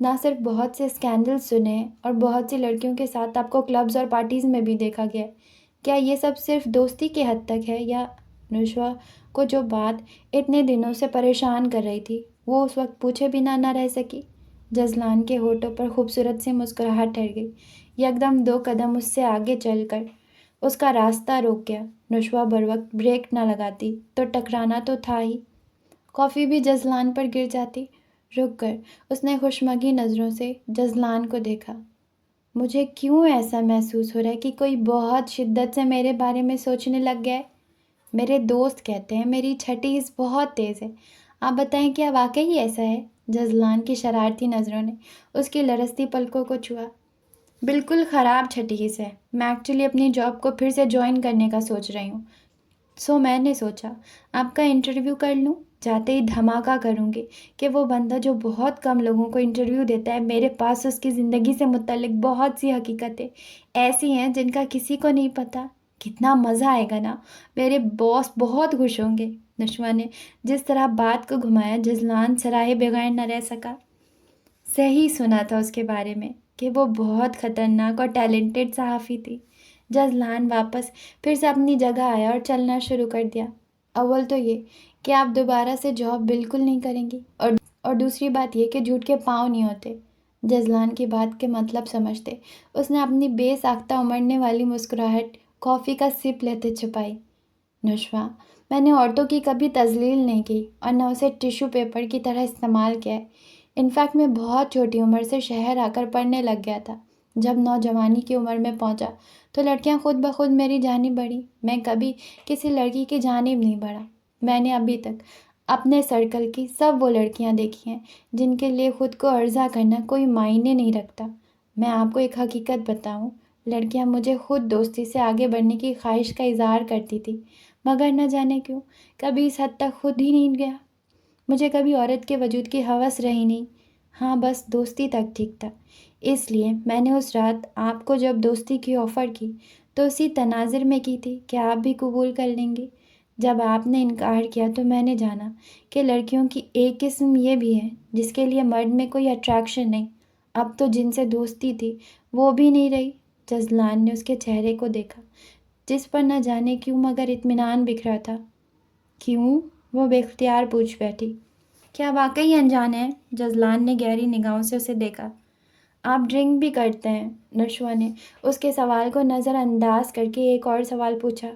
S1: نہ صرف بہت سے اسکینڈل سنے ہیں اور بہت سی لڑکیوں کے ساتھ آپ کو کلبز اور پارٹیز میں بھی دیکھا گیا ہے، کیا یہ سب صرف دوستی کی حد تک ہے، یا نشوا کو جو بات اتنے دنوں سے پریشان کر رہی تھی وہ اس وقت پوچھے بنا نہ رہ سکی؟ جزلان کے ہونٹوں پر خوبصورت سی مسکراہٹ ٹھہر گئی، یکدم 2 قدم اس سے آگے چل کر اس کا راستہ روک گیا۔ نشوا بروقت بریک نہ لگاتی تو ٹکرانا تو تھا ہی، کافی بھی جزلان پر گر جاتی۔ رک کر اس نے خوشمگی نظروں سے جزلان کو دیکھا۔ مجھے کیوں ایسا محسوس ہو رہا ہے کہ کوئی بہت شدت سے میرے بارے میں سوچنے لگ گیا ہے؟ میرے دوست کہتے ہیں میری چھٹیز بہت تیز ہے، آپ بتائیں کیا واقعی ایسا ہے؟ جزلان کی شرارتی نظروں نے اس کی لرزتی پلکوں کو چھوا۔ بالکل خراب چھٹیز ہے، میں ایکچولی اپنی جاب کو پھر سے جوائن کرنے کا سوچ رہی ہوں، سو میں نے سوچا آپ کا انٹرویو کر لوں۔ جاتے ہی دھماکہ کروں گی کہ وہ بندہ جو بہت کم لوگوں کو انٹرویو دیتا ہے، میرے پاس اس کی زندگی سے متعلق بہت سی حقیقتیں ایسی ہیں جن کا کسی کو نہیں پتہ۔ کتنا مزہ آئے گا نا، میرے باس بہت خوش ہوں گے۔ نشوا نے جس طرح بات کو گھمایا، جزلان سراہے بغیر نہ رہ سکا۔ صحیح سنا تھا اس کے بارے میں کہ وہ بہت خطرناک اور ٹیلنٹڈ صحافی تھی۔ جزلان واپس پھر سے اپنی جگہ آیا اور چلنا شروع کر دیا۔ اول تو یہ کہ آپ دوبارہ سے جاب بالکل نہیں کریں گی، اور دوسری بات یہ کہ جھوٹ کے پاؤں نہیں ہوتے۔ جزلان کی بات کے مطلب سمجھتے اس نے اپنی بے ساختہ امڑنے والی مسکراہٹ کافی کا سپ لیتے چھپائی۔ نشوا، میں نے عورتوں کی کبھی تذلیل نہیں کی اور نہ اسے ٹیشو پیپر کی طرح استعمال کیا ہے۔ انفیکٹ میں بہت چھوٹی عمر سے شہر آ کر پڑھنے لگ گیا تھا۔ جب نوجوانی کی عمر میں پہنچا تو لڑکیاں خود بخود میری جانب بڑھیں، میں کبھی کسی لڑکی کی جانب نہیں بڑھا۔ میں نے ابھی تک اپنے سرکل کی سب وہ لڑکیاں دیکھی ہیں جن کے لیے خود کو عرضہ کرنا کوئی معنی نہیں رکھتا۔ میں آپ کو ایک حقیقت بتاؤں، لڑکیاں مجھے خود دوستی سے آگے بڑھنے کی خواہش کا اظہار کرتی تھی، مگر نہ جانے کیوں کبھی اس حد تک خود ہی نہیں گیا۔ مجھے کبھی عورت کے وجود کی ہوس رہی نہیں، ہاں بس دوستی تک ٹھیک تھا۔ اس لیے میں نے اس رات آپ کو جب دوستی کی آفر کی تو اسی تناظر میں کی تھی کہ آپ بھی قبول کر لیں گی۔ جب آپ نے انکار کیا تو میں نے جانا کہ لڑکیوں کی ایک قسم یہ بھی ہے جس کے لیے مرد میں کوئی اٹریکشن نہیں۔ اب تو جن سے دوستی تھی وہ بھی نہیں رہی۔ جزلان نے اس کے چہرے کو دیکھا جس پر نہ جانے کیوں مگر اطمینان بکھرا تھا۔ کیوں؟ وہ بے اختیار پوچھ بیٹھی۔ کیا واقعی انجان ہے؟ جزلان نے گہری نگاہوں سے اسے دیکھا۔ آپ ڈرنک بھی کرتے ہیں؟ نشوا نے اس کے سوال کو نظر انداز کر کے ایک اور سوال پوچھا۔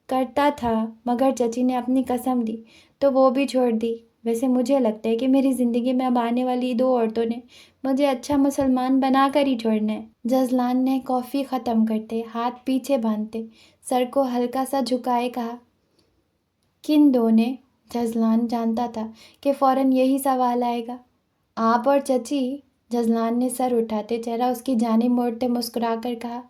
S1: کرتا تھا، مگر چچی نے اپنی قسم دی تو وہ بھی چھوڑ دی۔ ویسے مجھے لگتا ہے کہ میری زندگی میں اب آنے والی 2 عورتوں نے مجھے اچھا مسلمان بنا کر ہی چھوڑنا ہے۔ جزلان نے کافی ختم کرتے، ہاتھ پیچھے باندھتے، سر کو ہلکا سا جھکائے کہا۔ کن 2 نے؟ جزلان جانتا تھا کہ فوراً یہی سوال آئے گا۔ آپ اور چچی؟ جزلان نے سر اٹھاتے چہرہ اس کی جانب موڑتے مسکرا کر کہا۔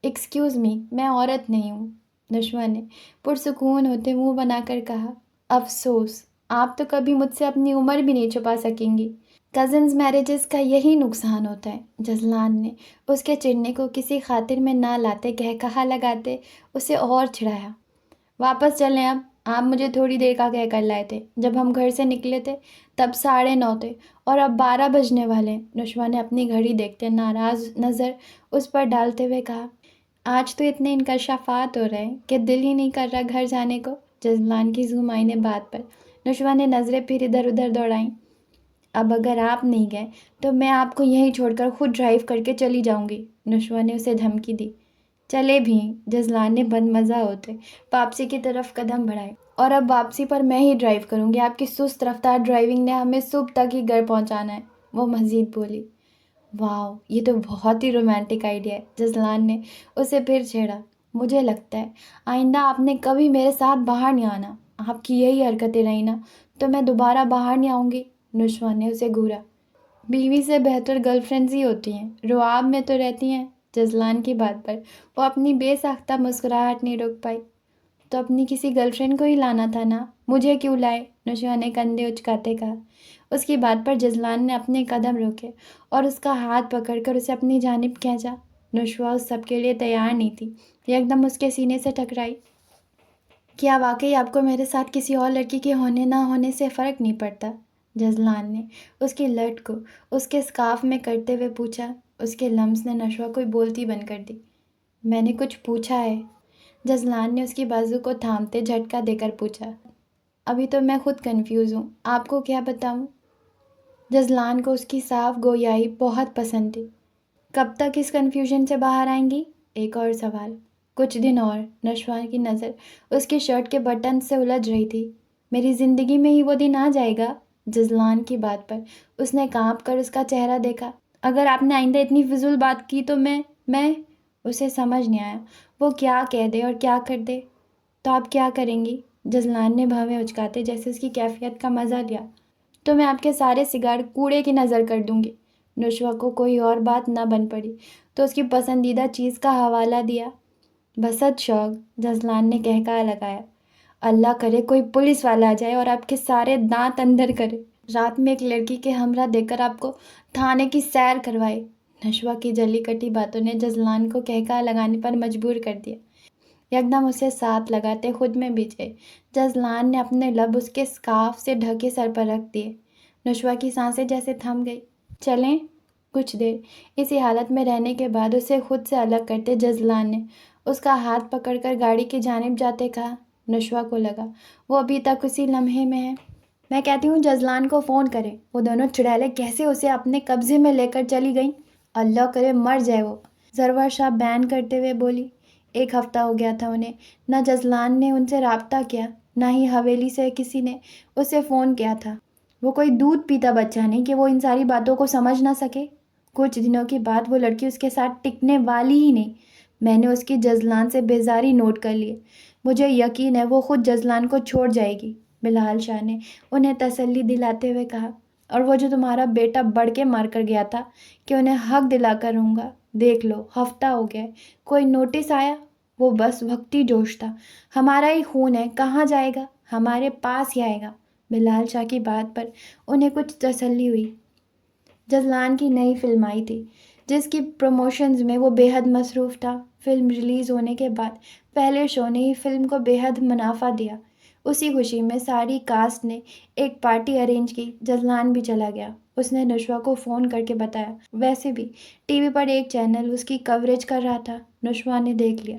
S1: ایکسکیوز می، میں عورت نہیں ہوں، نشوا نے پرسکون ہوتے منہ بنا کر کہا۔ افسوس، آپ تو کبھی مجھ سے اپنی عمر بھی نہیں چھپا سکیں گی۔ کزنز میرجز کا یہی نقصان ہوتا ہے۔ جزلان نے اس کے چڑھنے کو کسی خاطر میں نہ لاتے کہا لگاتے اسے اور چڑھایا۔ واپس چلیں اب، آپ مجھے تھوڑی دیر کا کہہ کر لائے تھے۔ جب ہم گھر سے نکلے تھے تب 9:30 تھے اور اب 12 بجنے والے ہیں۔ نشوا نے اپنی گھڑی دیکھتے ناراض نظر اس پر ڈالتے ہوئے کہا۔ آج تو اتنے انکشافات ہو رہے ہیں کہ دل ہی نہیں کر رہا گھر جانے کو۔ جزلان کی زوم آئی نے بات پر نشوا نے نظریں پھر ادھر ادھر دوڑائیں۔ اب اگر آپ نہیں گئے تو میں آپ کو یہیں چھوڑ کر خود ڈرائیو کر کے چلی جاؤں گی، نشوا نے اسے دھمکی دی۔ چلے بھی، جزلان نے بد مزہ ہوتے واپسی کی طرف قدم بڑھائے۔ اور اب واپسی پر میں ہی ڈرائیو کروں گی، آپ کی سست رفتار ڈرائیونگ نے ہمیں صبح تک ہی گھر پہنچانا ہے، وہ مزید بولی۔ واو، یہ تو بہت ہی رومانٹک آئیڈیا ہے، جزلان نے اسے پھر چھیڑا۔ مجھے لگتا ہے آئندہ آپ نے کبھی میرے ساتھ باہر نہیں آنا، آپ کی یہی حرکتیں رہی نا تو میں دوبارہ باہر نہیں آؤں گی، نشوا نے اسے گھورا۔ بیوی سے بہتر گرل فرینڈز ہی ہوتی ہیں، رواب میں تو رہتی ہیں۔ جزلان کی بات پر وہ اپنی بے ساختہ مسکراہٹ نہیں روک پائی۔ تو اپنی کسی گرل فرینڈ کو ہی لانا تھا نا، مجھے کیوں لائے؟ نشوا نے کندھے اچکاتے کہا۔ اس کی بات پر جزلان نے اپنے قدم روکے اور اس کا ہاتھ پکڑ کر اسے اپنی جانب کھینچا۔ نشوا اس سب کے لیے تیار نہیں تھی، یکدم اس کے سینے سے ٹکرائی۔ کیا واقعی آپ کو میرے ساتھ کسی اور لڑکی کے ہونے نہ ہونے سے فرق نہیں پڑتا؟ جزلان نے اس کی لٹ کو اس کے اسکارف میں کرتے ہوئے پوچھا۔ اس کے لمس نے نشوہ کو بولتی بند کر دی۔ میں نے کچھ پوچھا ہے؟ جزلان نے اس کی بازو کو تھامتے جھٹکا دے کر پوچھا۔ ابھی تو میں خود کنفیوز ہوں، آپ کو کیا بتاؤں؟ جزلان کو اس کی صاف گویائی بہت پسند تھی۔ کب تک اس کنفیوژن سے باہر آئیں گی؟ ایک اور سوال۔ کچھ دن اور۔ نشوہ کی نظر اس کی شرٹ کے بٹن سے الجھ رہی تھی۔ میری زندگی میں ہی وہ دن آ جائے گا؟ جزلان کی بات پر اس نے کانپ کر اس کا چہرہ دیکھا۔ اگر آپ نے آئندہ اتنی فضول بات کی تو میں اسے سمجھ نہیں آیا وہ کیا کہہ دے اور کیا کر دے۔ تو آپ کیا کریں گی؟ جزلان نے بھویں اچکاتے جیسے اس کی کیفیت کا مزہ لیا۔ تو میں آپ کے سارے سگار کوڑے کی نظر کر دوں گی۔ نشوہ کو کوئی اور بات نہ بن پڑی تو اس کی پسندیدہ چیز کا حوالہ دیا۔ بسط شوق، جزلان نے کہکہا لگایا۔ اللہ کرے کوئی پولیس والا آ جائے اور آپ کے سارے دانت اندر کرے، رات میں ایک لڑکی کے ہمراہ دے کر آپ کو تھانے کی سیر کروائے۔ نشوہ کی جلی کٹی باتوں نے جزلان کو کہکہا لگانے پر مجبور کر دیا۔ یکدم اسے ساتھ لگاتے خود میں بھی گئے۔ جزلان نے اپنے لب اس کے اسکارف سے ڈھکے سر پر رکھ دیے۔ نشوہ کی سانسیں جیسے تھم گئی۔ چلیں؟ کچھ دیر اسی حالت میں رہنے کے بعد اسے خود سے الگ کرتے جزلان نے اس کا ہاتھ پکڑ کر گاڑی کی جانب جاتے کہا۔ نشوہ کو لگا وہ ابھی تک اسی لمحے میں ہے۔ میں کہتی ہوں جزلان کو فون کریں۔ وہ دونوں چڑیلیں کیسے اسے اپنے قبضے میں لے کر چلی گئیں؟ اللہ کرے مر جائے وہ، زرور شاہ بین کرتے ہوئے بولی۔ 1 ہفتہ ہو گیا تھا انہیں، نہ جزلان نے ان سے رابطہ کیا، نہ ہی حویلی سے کسی نے اسے فون کیا تھا۔ وہ کوئی دودھ پیتا بچہ نہیں کہ وہ ان ساری باتوں کو سمجھ نہ سکے۔ کچھ دنوں کے بعد وہ لڑکی اس کے ساتھ ٹکنے والی ہی نہیں۔ میں نے اس کی جزلان سے بیزاری نوٹ کر لی ہے۔ مجھے یقین ہے وہ خود جزلان کو چھوڑ جائے گی، بلال شاہ نے انہیں تسلی دلاتے ہوئے کہا۔ اور وہ جو تمہارا بیٹا بڑھ کے مار کر گیا تھا کہ انہیں حق دلا کر رہوں گا، دیکھ لو ہفتہ ہو گیا ہے، کوئی نوٹس آیا؟ وہ بس وقتی جوش تھا، ہمارا ہی خون ہے، کہاں جائے گا؟ ہمارے پاس ہی آئے گا۔ بلال شاہ کی بات پر انہیں کچھ تسلی ہوئی۔ جزلان کی نئی فلم آئی تھی جس کی پروموشنز میں وہ بے حد مصروف تھا۔ فلم ریلیز ہونے کے بعد پہلے شو نے ہی فلم کو بے حد منافع دیا۔ اسی خوشی میں ساری کاسٹ نے ایک پارٹی ارینج کی۔ جزلان بھی چلا گیا۔ اس نے نشوہ کو فون کر کے بتایا۔ ویسے بھی ٹی وی پر ایک چینل اس کی کوریج کر رہا تھا۔ نشوہ نے دیکھ لیا۔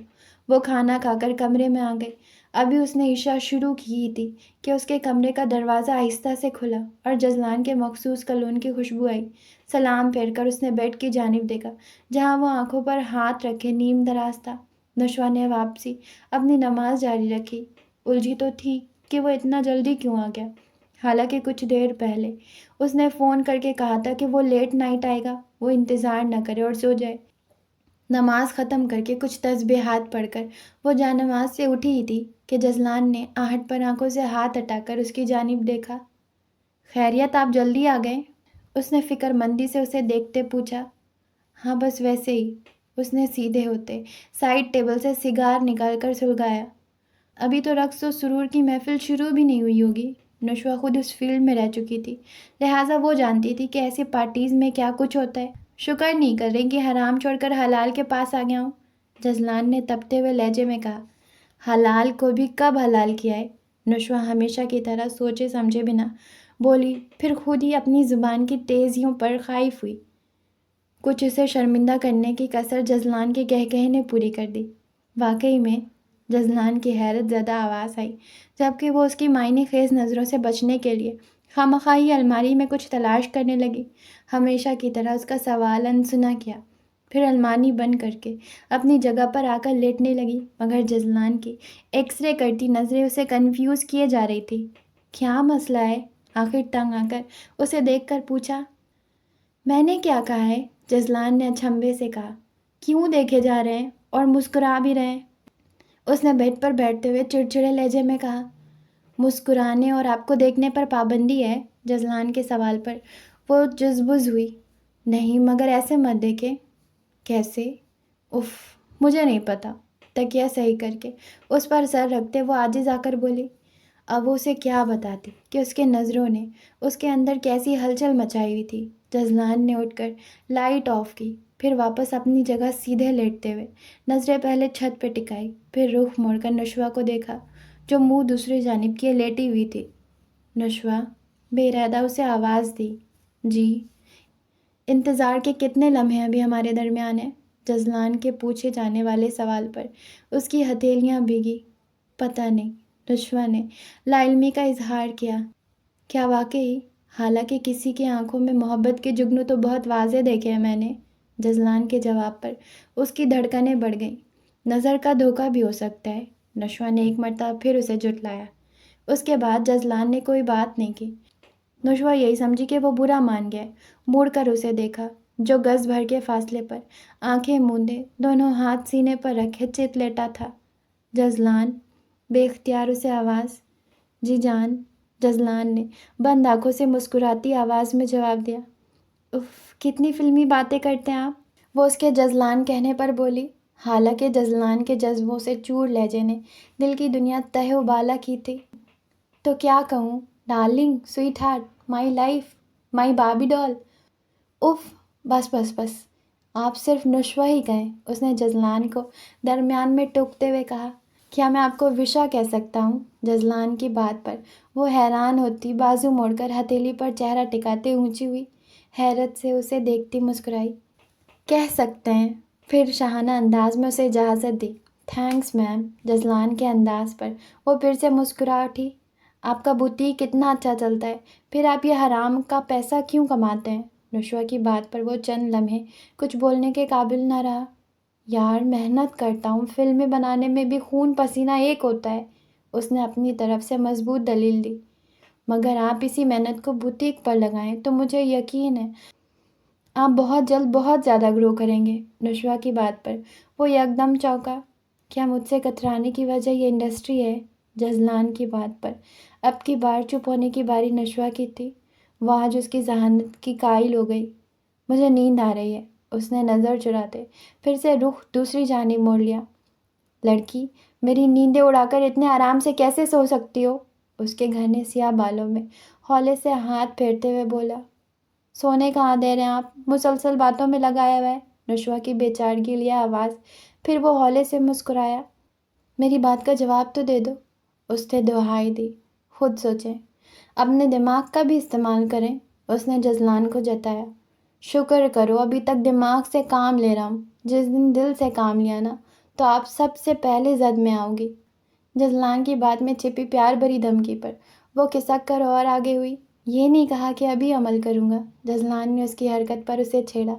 S1: وہ کھانا کھا کر کمرے میں آ گئی۔ ابھی اس نے عشاء شروع کی تھی کہ اس کے کمرے کا دروازہ آہستہ سے کھلا اور جزلان کے مخصوص کلون کی خوشبو آئی۔ سلام پھیر کر اس نے بیڈ کی جانب دیکھا جہاں وہ آنکھوں پر ہاتھ رکھے نیم دراز تھا۔ نشوہ نے واپسی اپنی نماز جاری رکھی۔ الجھی تو تھی کہ وہ اتنا جلدی کیوں آ گیا، حالانکہ کچھ دیر پہلے اس نے فون کر کے کہا تھا کہ وہ لیٹ نائٹ آئے گا، وہ انتظار نہ کرے اور سو جائے۔ نماز ختم کر کے کچھ تسبیحات پڑھ کر وہ جا نماز سے اٹھی ہی تھی کہ جزلان نے آہٹ پر آنکھوں سے ہاتھ ہٹا کر اس کی جانب دیکھا۔ خیریت، آپ جلدی آ گئے؟ اس نے فکر مندی سے اسے دیکھتے پوچھا۔ ہاں بس ویسے ہی، اس نے سیدھے ہوتے سائڈ ٹیبل سے سگار نکال کر سلگایا۔ ابھی تو رقص و سرور کی محفل شروع بھی نہیں ہوئی ہوگی۔ نشوہ خود اس فیلڈ میں رہ چکی تھی، لہٰذا وہ جانتی تھی کہ ایسی پارٹیز میں کیا کچھ ہوتا ہے۔ شکر نہیں کر رہی کہ حرام چھوڑ کر حلال کے پاس آ گیا ہوں، جزلان نے تپتے ہوئے لہجے میں کہا۔ حلال کو بھی کب حلال کیا ہے؟ نشوہ ہمیشہ کی طرح سوچے سمجھے بنا بولی، پھر خود ہی اپنی زبان کی تیزیوں پر خائف ہوئی۔ کچھ اسے شرمندہ کرنے کی کسر جزلان کے کہکہے نے پوری کر دی۔ واقعی میں؟ جزلان کی حیرت زدہ آواز آئی، جبکہ وہ اس کی معنی خیز نظروں سے بچنے کے لیے خواہ ہی الماری میں کچھ تلاش کرنے لگی۔ ہمیشہ کی طرح اس کا سوال انسنا کیا، پھر الماری بند کر کے اپنی جگہ پر آ کر لیٹنے لگی، مگر جزلان کی ایکس رے کرتی نظریں اسے کنفیوز کیے جا رہی تھی۔ کیا مسئلہ ہے؟ آخر تنگ آ کر اسے دیکھ کر پوچھا۔ میں نے کیا کہا ہے؟ جزلان نے اچنبھے سے کہا۔ کیوں دیکھے جا رہے ہیں اور مسکرا بھی رہے ہیں؟ اس نے بیڈ پر بیٹھتے ہوئے چڑچڑے لہجے میں کہا۔ مسکرانے اور آپ کو دیکھنے پر پابندی ہے؟ جزلان کے سوال پر وہ جزبز ہوئی۔ نہیں، مگر ایسے مت دیکھیں۔ کیسے؟ اف، مجھے نہیں پتا۔ تکیہ صحیح کر کے اس پر سر رکھتے وہ عاجز آ کر بولی۔ اب وہ اسے کیا بتاتی کہ اس کے نظروں نے اس کے اندر کیسی ہلچل مچائی ہوئی تھی۔ جزلان نے اٹھ کر لائٹ آف کی، پھر واپس اپنی جگہ سیدھے لیٹتے ہوئے نظریں پہلے چھت پہ ٹکائی، پھر رخ موڑ کر نشوہ کو دیکھا جو منہ دوسری جانب کیے لیٹی ہوئی تھی۔ نشوہ، بے ارادہ اسے آواز دی۔ جی؟ انتظار کے کتنے لمحے ابھی ہمارے درمیان ہیں؟ جزلان کے پوچھے جانے والے سوال پر اس کی ہتھیلیاں بھیگی۔ پتہ نہیں، نشوہ نے لا علمی کا اظہار کیا۔ کیا واقعی؟ حالانکہ کسی کی آنکھوں میں محبت کے جگنو تو بہت واضح دیکھے ہیں میں نے۔ جزلان کے جواب پر اس کی دھڑکنیں بڑھ گئیں۔ نظر کا دھوکہ بھی ہو سکتا ہے۔ نشوہ نے ایک مرتبہ پھر اسے جھٹلایا۔ اس کے بعد جزلان نے کوئی بات نہیں کی۔ نشوہ یہی سمجھی کہ وہ برا مان گیا۔ مڑ کر اسے دیکھا، جو گز بھر کے فاصلے پر آنکھیں موندے دونوں ہاتھ سینے پر رکھے چت لیٹا تھا۔ جزلان! بے اختیار اسے آواز۔ جی جان؟ جزلان نے بند آنکھوں سے مسکراتی آواز میں جواب دیا۔ اف، کتنی فلمی باتیں کرتے ہیں آپ، وہ اس کے جزلان کہنے پر بولی۔ حالانکہ جزلان کے جذبوں سے چور لہجے نے دل کی دنیا تہہ و بالا کی تھی۔ تو کیا کہوں؟ Darling, sweetheart, my life, my Barbie doll. اف، بس بس بس، آپ صرف نشوہ ہی کہیں، اس نے جزلان کو درمیان میں ٹوکتے ہوئے کہا۔ کیا میں آپ کو وشا کہہ سکتا ہوں؟ جزلان کی بات پر وہ حیران ہوتی بازو موڑ کر ہتھیلی پر چہرہ ٹکاتے اونچی ہوئی، حیرت سے اسے دیکھتی مسکرائی۔ کہہ سکتے ہیں، پھر شاہانہ انداز میں اسے اجازت دی۔ تھینکس میم۔ جزلان کے انداز پر وہ پھر سے مسکرا اٹھی۔ آپ کا بوتیک کتنا اچھا چلتا ہے، پھر آپ یہ حرام کا پیسہ کیوں کماتے ہیں؟ نشوہ کی بات پر وہ چند لمحے کچھ بولنے کے قابل نہ رہا۔ یار، محنت کرتا ہوں، فلمیں بنانے میں بھی خون پسینہ ایک ہوتا ہے، اس نے اپنی طرف سے مضبوط دلیل دی۔ مگر آپ اسی محنت کو بوتیک پر لگائیں تو مجھے یقین ہے آپ بہت جلد بہت زیادہ گرو کریں گے۔ نشوہ کی بات پر وہ یکدم چونکا۔ کیا مجھ سے کترانے کی وجہ یہ انڈسٹری ہے؟ جزلان کی بات پر اب کی بار چپ ہونے کی باری نشوہ کی تھی۔ وہ آج اس کی ذہانت کی قائل ہو گئی۔ مجھے نیند آ رہی ہے، اس نے نظر چراتے پھر سے رخ دوسری جانب موڑ لیا۔ لڑکی، میری نیندیں اڑا کر اتنے آرام سے کیسے سو سکتی ہو؟ اس کے گھنے سیاہ بالوں میں ہولے سے ہاتھ پھیرتے ہوئے بولا۔ سونے کہاں دے رہے ہیں آپ، مسلسل باتوں میں لگایا ہوا ہے۔ نشوہ کی بے چارگی لیا آواز، پھر وہ ہولے سے مسکرایا۔ میری بات کا جواب تو دے دو، اس نے دہائی دی۔ خود سوچیں، اپنے دماغ کا بھی استعمال کریں، اس نے جزلان کو جتایا۔ شکر کرو ابھی تک دماغ سے کام لے رہا ہوں، جس دن دل سے کام لیا نا تو آپ سب سے پہلے زد میں آؤ گی۔ جزلان کی بات میں چھپی پیار بھری دھمکی پر وہ کھسک کر اور آگے ہوئی۔ یہ نہیں کہا کہ ابھی عمل کروں گا، جزلان نے اس کی حرکت پر اسے چھیڑا۔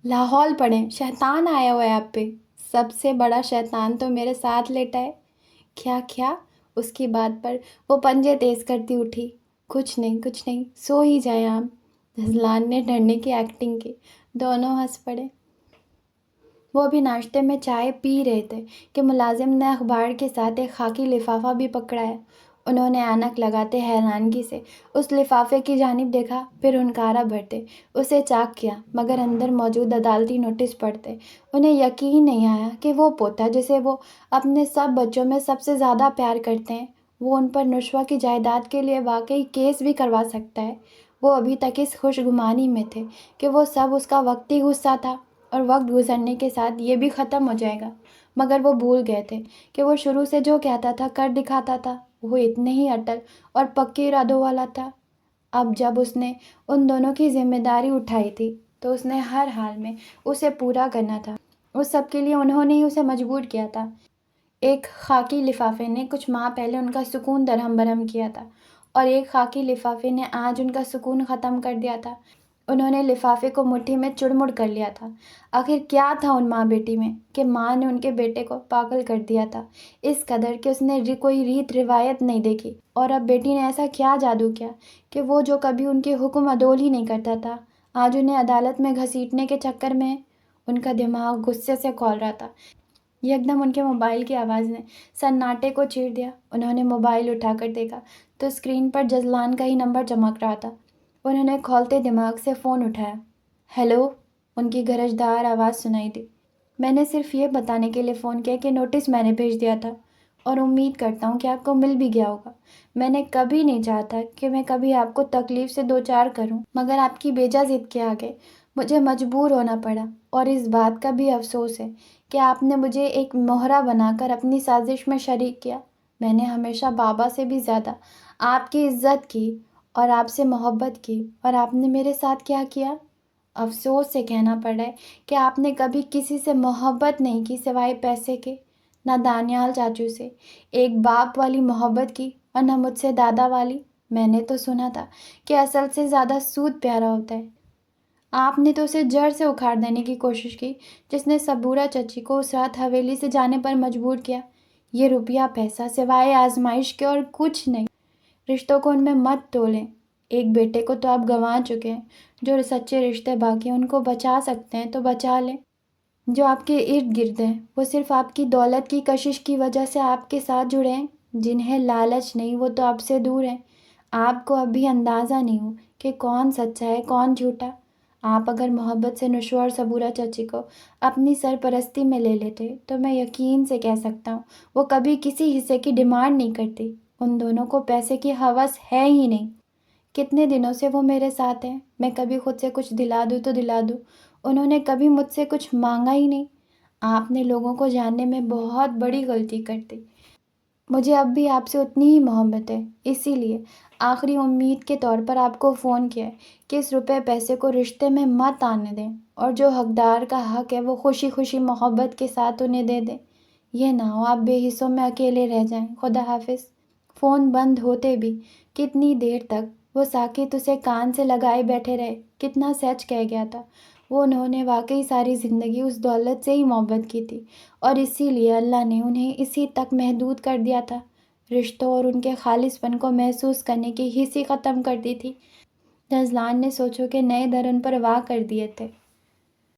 S1: لاہور پڑیں، شیطان آیا ہوا ہے آپ پہ، سب سے بڑا شیطان تو میرے ساتھ لیٹا ہے۔ کیا کیا؟ اس کی بات پر وہ پنجے تیز کرتی اٹھی۔ کچھ نہیں کچھ نہیں، سو ہی جائیں آپ، جزلان نے ڈرنے کی ایکٹنگ کی۔ دونوں ہنس پڑے۔ وہ ابھی ناشتے میں چائے پی رہے تھے کہ ملازم نے اخبار کے ساتھ ایک خاکی لفافہ بھی پکڑا ہے۔ انہوں نے اینک لگاتے حیرانگی سے اس لفافے کی جانب دیکھا، پھر ہنکارا بھرتے اسے چاک کیا، مگر اندر موجود عدالتی نوٹس پڑھتے انہیں یقین نہیں آیا کہ وہ پوتا جسے وہ اپنے سب بچوں میں سب سے زیادہ پیار کرتے ہیں، وہ ان پر نشوہ کی جائیداد کے لیے واقعی کیس بھی کروا سکتا ہے۔ وہ ابھی تک اس خوش گمانی میں تھے کہ وہ سب اس کا وقتی غصہ تھا اور وقت گزرنے کے ساتھ یہ بھی ختم ہو جائے گا، مگر وہ بھول گئے تھے کہ وہ شروع سے جو کہتا تھا کر دکھاتا تھا وہ اتنے ہی اٹل اور پکے ارادوں والا تھا۔ اب جب اس نے ان دونوں کی ذمہ داری اٹھائی تھی تو اس نے ہر حال میں اسے پورا کرنا تھا۔ اس سب کے لیے انہوں نے ہی اسے مجبور کیا تھا۔ ایک خاکی لفافے نے کچھ ماہ پہلے ان کا سکون درہم برہم کیا تھا اور ایک خاکی لفافے نے آج ان کا سکون ختم کر دیا تھا۔ انہوں نے لفافے کو مٹھی میں چڑمڑ کر لیا تھا۔ آخر کیا تھا ان ماں بیٹی میں کہ ماں نے ان کے بیٹے کو پاگل کر دیا تھا، اس قدر کہ اس نے کوئی ریت روایت نہیں دیکھی، اور اب بیٹی نے ایسا کیا جادو کیا کہ وہ جو کبھی ان کے حکم عدول ہی نہیں کرتا تھا آج انہیں عدالت میں گھسیٹنے کے چکر میں ہے۔ ان کا دماغ غصے سے کھول رہا تھا۔ یکدم ان کے موبائل کی آواز نے سناٹے کو چیر دیا۔ انہوں نے موبائل اٹھا کر دیکھا تو اسکرین پر جزلان کا ہی نمبر چمک رہا تھا۔ انہوں نے کھولتے دماغ سے فون اٹھایا۔ ہیلو، ان کی گرجدار آواز سنائی دی۔ میں نے صرف یہ بتانے کے لیے فون کیا کہ نوٹس میں نے بھیج دیا تھا اور امید کرتا ہوں کہ آپ کو مل بھی گیا ہوگا۔ میں نے کبھی نہیں چاہتا کہ میں کبھی آپ کو تکلیف سے دوچار کروں، مگر آپ کی بیجا ضد کے آگے مجھے مجبور ہونا پڑا، اور اس بات کا بھی افسوس ہے کہ آپ نے مجھے ایک مہرہ بنا کر اپنی سازش میں شریک کیا۔ میں نے ہمیشہ بابا سے بھی زیادہ آپ کی عزت کی اور آپ سے محبت کی، اور آپ نے میرے ساتھ کیا کیا؟ افسوس سے کہنا پڑا ہے کہ آپ نے کبھی کسی سے محبت نہیں کی سوائے پیسے کے، نہ دانیال چاچو سے ایک باپ والی محبت کی، اور نہ مجھ سے دادا والی۔ میں نے تو سنا تھا کہ اصل سے زیادہ سود پیارا ہوتا ہے۔ آپ نے تو اسے جڑ سے اکھاڑ دینے کی کوشش کی، جس نے صبورہ چچی کو اس رات حویلی سے جانے پر مجبور کیا۔ یہ روپیہ پیسہ سوائے آزمائش کے اور کچھ نہیں۔ رشتوں کو ان میں مت تولیں۔ ایک بیٹے کو تو آپ گنوا چکے ہیں۔ جو سچے رشتے باقی ہیں ان کو بچا سکتے ہیں تو بچا لیں۔ جو آپ کے ارد گرد ہیں وہ صرف آپ کی دولت کی کشش کی وجہ سے آپ کے ساتھ جڑے ہیں۔ جنہیں لالچ نہیں وہ تو آپ سے دور ہیں۔ آپ کو ابھی اندازہ نہیں ہو کہ کون سچا ہے کون جھوٹا۔ آپ اگر محبت سے نشو اور صبورہ چچی کو اپنی سرپرستی میں لے لیتے تو میں یقین سے کہہ سکتا ہوں وہ کبھی کسی حصے کی ڈیمانڈ نہیں کرتی۔ ان دونوں کو پیسے کی ہوس ہے ہی نہیں۔ کتنے دنوں سے وہ میرے ساتھ ہیں، میں کبھی خود سے کچھ دلا دوں تو دلا دوں، انہوں نے کبھی مجھ سے کچھ مانگا ہی نہیں۔ آپ نے لوگوں کو جاننے میں بہت بڑی غلطی کر دی۔ مجھے اب بھی آپ سے اتنی ہی محبت ہے، اسی لیے آخری امید کے طور پر آپ کو فون کیا ہے کہ اس روپے پیسے کو رشتے میں مت آنے دیں، اور جو حقدار کا حق ہے وہ خوشی خوشی محبت کے ساتھ انہیں دے دیں۔ یہ نہ ہو آپ بے حصوں میں اکیلے رہ جائیں۔ خدا حافظ۔ فون بند ہوتے بھی کتنی دیر تک وہ ساکت اسے کان سے لگائے بیٹھے رہے۔ کتنا سچ کہہ گیا تھا وہ، انہوں نے واقعی ساری زندگی اس دولت سے ہی محبت کی تھی، اور اسی لیے اللہ نے انہیں اسی تک محدود کر دیا تھا۔ رشتوں اور ان کے خالص پن کو محسوس کرنے کی حس ہی ختم کر دی تھی۔ رضلان نے سوچو کہ نئے در ان پر واہ کر دیے تھے۔